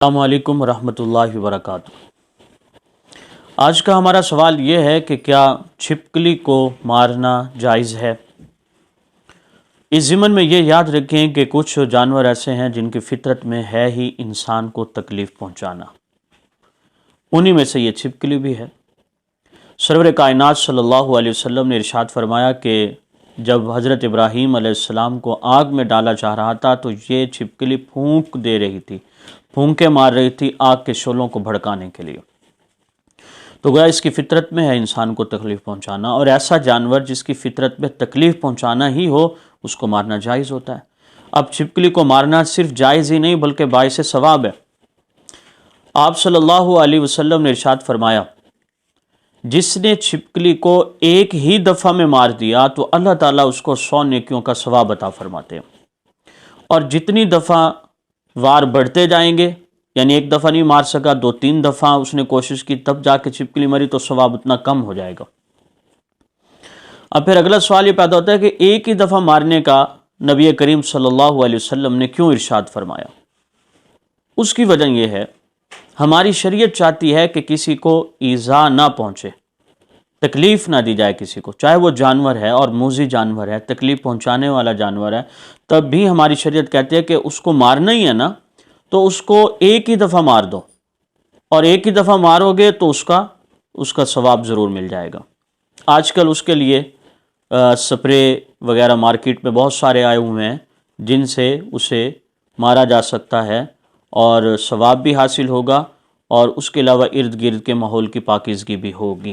السلام علیکم ورحمۃ اللہ وبرکاتہ۔ آج کا ہمارا سوال یہ ہے کہ کیا چھپکلی کو مارنا جائز ہے؟ اس ضمن میں یہ یاد رکھیں کہ کچھ جانور ایسے ہیں جن کی فطرت میں ہے ہی انسان کو تکلیف پہنچانا، انہی میں سے یہ چھپکلی بھی ہے۔ سرور کائنات صلی اللہ علیہ وسلم نے ارشاد فرمایا کہ جب حضرت ابراہیم علیہ السلام کو آگ میں ڈالا جا رہا تھا تو یہ چھپکلی پھونک دے رہی تھی، پھونکے مار رہی تھی آگ کے شعلوں کو بھڑکانے کے لیے۔ تو گویا اس کی فطرت میں ہے انسان کو تکلیف پہنچانا، اور ایسا جانور جس کی فطرت میں تکلیف پہنچانا ہی ہو اس کو مارنا جائز ہوتا ہے۔ اب چھپکلی کو مارنا صرف جائز ہی نہیں بلکہ باعث ثواب ہے۔ آپ صلی اللہ علیہ وسلم نے ارشاد فرمایا، جس نے چھپکلی کو ایک ہی دفعہ میں مار دیا تو اللہ تعالیٰ اس کو 100 نیکیوں کا ثواب عطا فرماتے ہیں، اور جتنی دفعہ وار بڑھتے جائیں گے، یعنی ایک دفعہ نہیں مار سکا، 2-3 دفعہ اس نے کوشش کی تب جا کے چھپکلی مری تو ثواب اتنا کم ہو جائے گا۔ اب پھر اگلا سوال یہ پیدا ہوتا ہے کہ ایک ہی دفعہ مارنے کا نبی کریم صلی اللہ علیہ وسلم نے کیوں ارشاد فرمایا؟ اس کی وجہ یہ ہے، ہماری شریعت چاہتی ہے کہ کسی کو ایذا نہ پہنچے، تکلیف نہ دی جائے کسی کو، چاہے وہ جانور ہے اور موذی جانور ہے، تکلیف پہنچانے والا جانور ہے، تب بھی ہماری شریعت کہتی ہے کہ اس کو مارنا ہی ہے نا تو اس کو ایک ہی دفعہ مار دو، اور ایک ہی دفعہ مارو گے تو اس کا ثواب ضرور مل جائے گا۔ آج کل اس کے لیے سپرے وغیرہ مارکیٹ میں بہت سارے آئے ہوئے ہیں جن سے اسے مارا جا سکتا ہے اور ثواب بھی حاصل ہوگا، اور اس کے علاوہ ارد گرد کے ماحول کی پاکیزگی بھی ہوگی۔